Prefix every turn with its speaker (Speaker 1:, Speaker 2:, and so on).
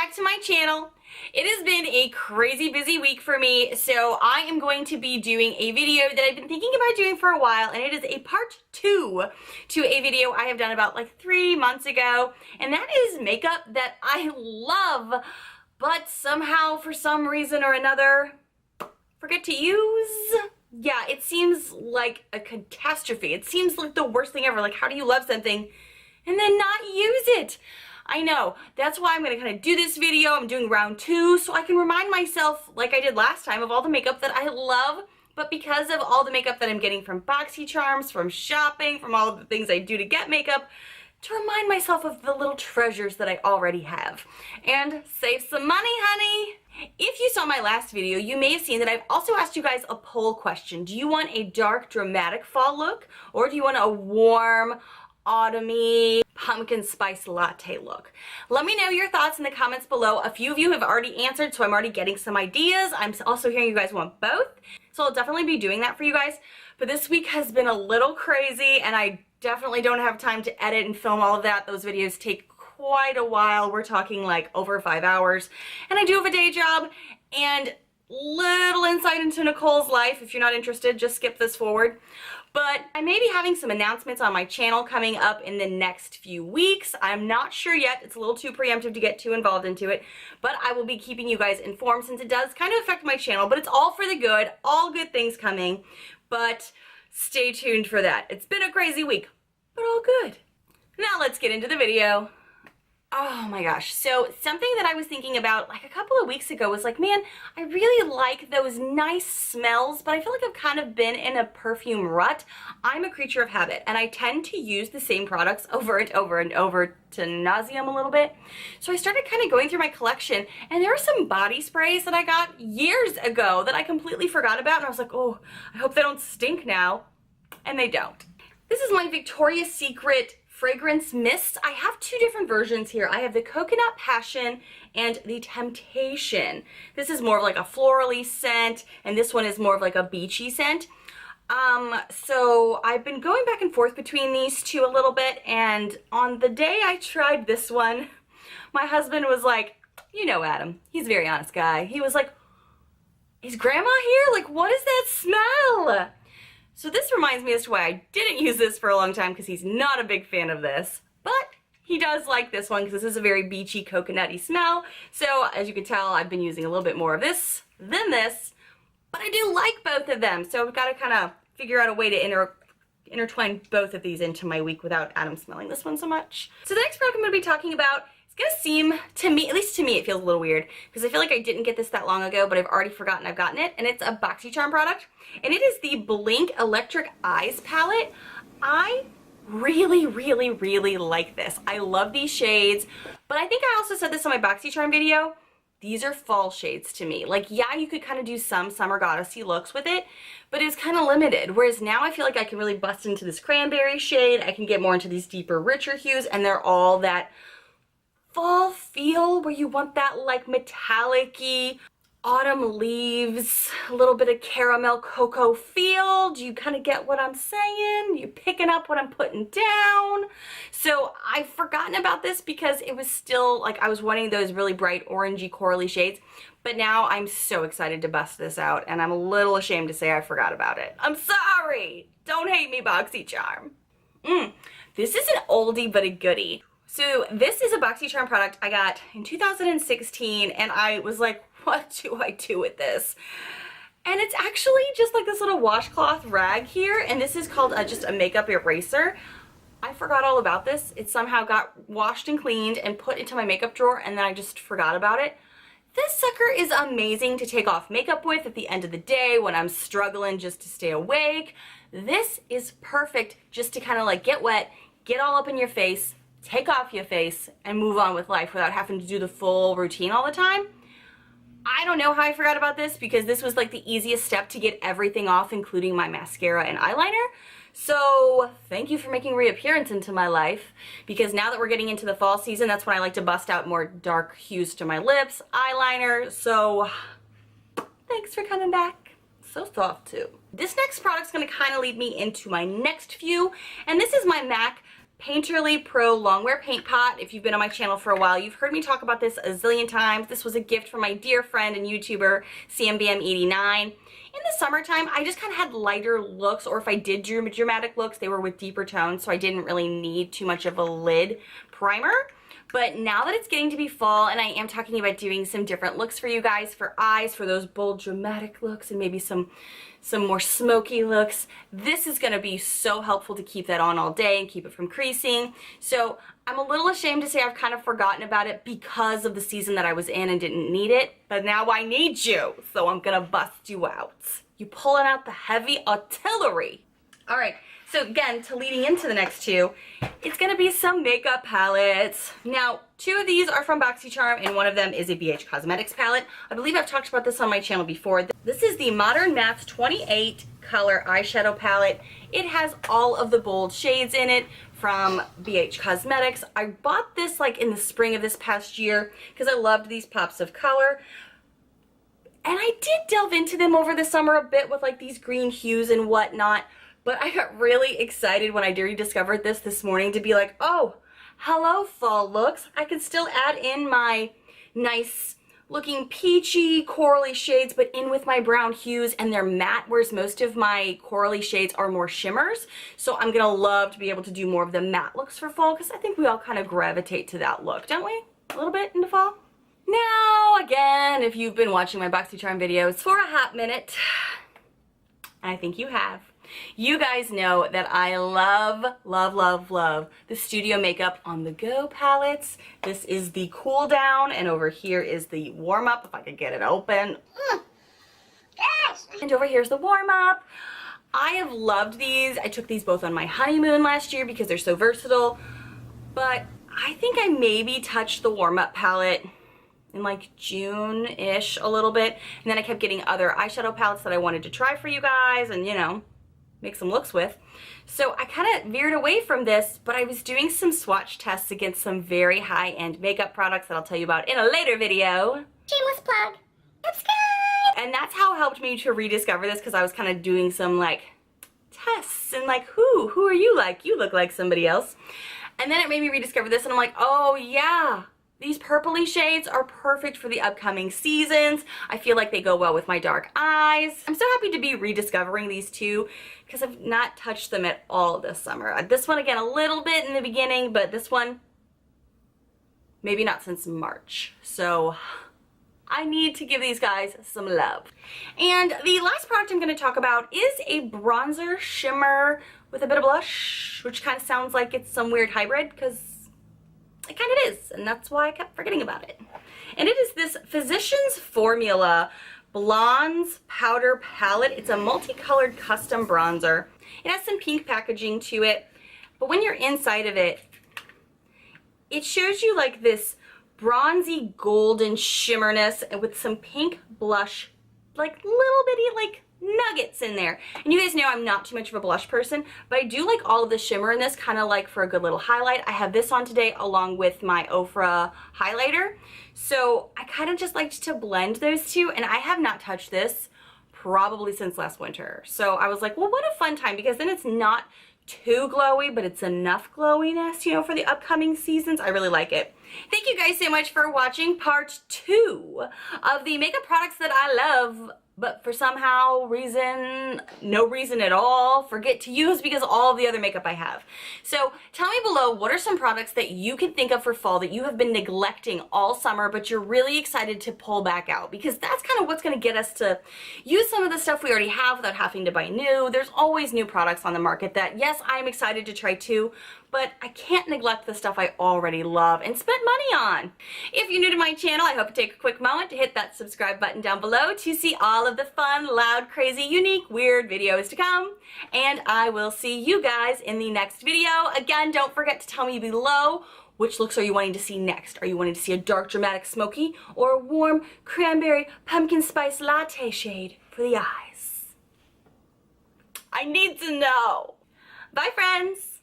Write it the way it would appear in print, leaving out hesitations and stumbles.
Speaker 1: back to my channel. It has been a crazy busy week for me, so I am going to be doing a video that I've been thinking about doing for a while, and it is a part 2 to a video I have done about like 3 months ago, and that is makeup that I love, but somehow, for some reason or another, forget to use. Yeah, it seems like a catastrophe. It seems like the worst thing ever. Like, how do you love something and then not use it? I know. That's why I'm going to kind of do this video. I'm doing round 2 so I can remind myself, like I did last time, of all the makeup that I love. But because of all the makeup that I'm getting from BoxyCharms, from shopping, from all of the things I do to get makeup, to remind myself of the little treasures that I already have. And save some money, honey! If you saw my last video, you may have seen that I've also asked you guys a poll question. Do you want a dark, dramatic fall look? Or do you want a warm, autumny, pumpkin spice latte look? Let me know your thoughts in the comments below. A few of you have already answered, so I'm already getting some ideas. I'm also hearing you guys want both, so I'll definitely be doing that for you guys. But this week has been a little crazy, and I definitely don't have time to edit and film all of that. Those videos take quite a while. We're talking like over 5 hours, and I do have a day job. And little insight into Nichole's life. If you're not interested, just skip this forward. But I may be having some announcements on my channel coming up in the next few weeks. I'm not sure yet. It's a little too preemptive to get too involved into it, but I will be keeping you guys informed since it does kind of affect my channel, but it's all for the good, all good things coming. But stay tuned for that. It's been a crazy week, but all good. Now let's get into the video. Oh my gosh, so something that I was thinking about like a couple of weeks ago was like, man, I really like those nice smells, but I feel like I've kind of been in a perfume rut. I'm a creature of habit, and I tend to use the same products over and over and over to nauseum a little bit. So I started kind of going through my collection, and there are some body sprays that I got years ago that I completely forgot about, and I was like, oh, I hope they don't stink now. And they don't. This is my Victoria's Secret fragrance mists. I have 2 different versions here. I have the Coconut Passion and the Temptation. This is more of like a florally scent, and this one is more of like a beachy scent. So I've been going back and forth between these 2 a little bit, and on the day I tried this one, my husband was like, you know Adam, he's a very honest guy. He was like, is grandma here? Like, what is that smell? So this reminds me as to why I didn't use this for a long time, because he's not a big fan of this, but he does like this one because this is a very beachy, coconutty smell. So as you can tell, I've been using a little bit more of this than this, but I do like both of them. So I've got to kind of figure out a way to intertwine both of these into my week without Adam smelling this one so much. So the next product I'm going to be talking about, it's gonna seem to me, at least to me, it feels a little weird because I feel like I didn't get this that long ago, but I've already forgotten I've gotten it, and it's a BoxyCharm product, and it is the Blink Electric Eyes palette. I really, really, really like this. I love these shades, but I think I also said this on my BoxyCharm video. These are fall shades to me. Like, yeah, you could kind of do some summer goddessy looks with it, but it's kind of limited. Whereas now I feel like I can really bust into this cranberry shade. I can get more into these deeper, richer hues, and they're all that fall feel where you want that like metallic-y autumn leaves, a little bit of caramel cocoa feel. Do you kind of get what I'm saying? You picking up what I'm putting down? So I've forgotten about this because it was still like I was wanting those really bright orangey corally shades, but now I'm so excited to bust this out, and I'm a little ashamed to say I forgot about it. I'm sorry. Don't hate me, BoxyCharm. This is an oldie but a goodie. So this is a BoxyCharm product I got in 2016, and I was like, what do I do with this? And it's actually just like this little washcloth rag here, and this is called just a makeup eraser. I forgot all about this. It somehow got washed and cleaned and put into my makeup drawer, and then I just forgot about it. This sucker is amazing to take off makeup with at the end of the day when I'm struggling just to stay awake. This is perfect just to kind of like get wet, get all up in your face, take off your face, and move on with life without having to do the full routine all the time. I don't know how I forgot about this because this was like the easiest step to get everything off, including my mascara and eyeliner. So thank you for making reappearance into my life, because now that we're getting into the fall season, that's when I like to bust out more dark hues to my lips, eyeliner. So thanks for coming back. So soft too. This next product's gonna kind of lead me into my next few, and this is my MAC Painterly Pro Longwear Paint Pot. If you've been on my channel for a while, you've heard me talk about this a zillion times. This was a gift from my dear friend and YouTuber, CMBM89. In the summertime, I just kind of had lighter looks, or if I did do dramatic looks, they were with deeper tones, so I didn't really need too much of a lid primer. But now that it's getting to be fall, and I am talking about doing some different looks for you guys, for eyes, for those bold dramatic looks, and maybe some more smoky looks, this is going to be so helpful to keep that on all day and keep it from creasing. So I'm a little ashamed to say I've kind of forgotten about it because of the season that I was in and didn't need it, but now I need you, so I'm going to bust you out. You pulling out the heavy artillery. All right. So again, to leading into the next two, it's going to be some makeup palettes. Now, two of these are from BoxyCharm, and one of them is a BH Cosmetics palette. I believe I've talked about this on my channel before. This is the Modern Mattes 28 color eyeshadow palette. It has all of the bold shades in it from BH Cosmetics. I bought this like in the spring of this past year because I loved these pops of color. And I did delve into them over the summer a bit with like these green hues and whatnot. But I got really excited when I rediscovered this morning to be like, oh, hello fall looks. I can still add in my nice looking peachy corally shades, but in with my brown hues, and they're matte, whereas most of my corally shades are more shimmers. So I'm gonna love to be able to do more of the matte looks for fall, because I think we all kind of gravitate to that look, don't we? A little bit into fall. Now, again, if you've been watching my BoxyCharm videos for a hot minute, and I think you have, you guys know that I love, love, love, love the Studio Makeup On The Go palettes. This is the Cool Down, and over here is the Warm Up, if I could get it open. Yes! And over here's the Warm Up. I have loved these. I took these both on my honeymoon last year because they're so versatile, but I think I maybe touched the Warm Up palette in like June-ish a little bit, and then I kept getting other eyeshadow palettes that I wanted to try for you guys and, you know, make some looks with. So I kind of veered away from this, but I was doing some swatch tests against some very high-end makeup products that I'll tell you about in a later video. Shameless plug. Subscribe! And that's how it helped me to rediscover this, because I was kind of doing some like tests and like, who are you like? You look like somebody else. And then it made me rediscover this, and I'm like, oh yeah, these purpley shades are perfect for the upcoming seasons. I feel like they go well with my dark eyes. I'm so happy to be rediscovering these two because I've not touched them at all this summer. This one, again, a little bit in the beginning, but this one, maybe not since March. So I need to give these guys some love. And the last product I'm going to talk about is a bronzer shimmer with a bit of blush, which kind of sounds like it's some weird hybrid because it kind of is, and that's why I kept forgetting about it. And it is this Physicians Formula Blondes Powder Palette. It's a multicolored custom bronzer. It has some pink packaging to it, but when you're inside of it, it shows you like this bronzy golden shimmerness with some pink blush, like little bitty like nuggets in there. And you guys know I'm not too much of a blush person, but I do like all of the shimmer in this, kind of like for a good little highlight. I have this on today along with my Ofra highlighter. So I kind of just liked to blend those two, and I have not touched this probably since last winter. So I was like, well, what a fun time, because then it's not too glowy, but it's enough glowiness, you know, for the upcoming seasons. I really like it. Thank you guys so much for watching part 2 of the makeup products that I love, but for somehow reason, no reason at all, forget to use because of all of the other makeup I have. So tell me below, what are some products that you can think of for fall that you have been neglecting all summer, but you're really excited to pull back out? Because that's kind of what's going to get us to use some of the stuff we already have without having to buy new. There's always new products on the market that, yes, I'm excited to try too, but I can't neglect the stuff I already love and spent money on. If you're new to my channel, I hope you take a quick moment to hit that subscribe button down below to see all of the fun, loud, crazy, unique, weird videos to come. And I will see you guys in the next video. Again, don't forget to tell me below, which looks are you wanting to see next? Are you wanting to see a dark, dramatic, smoky, or a warm cranberry pumpkin spice latte shade for the eyes? I need to know. Bye, friends.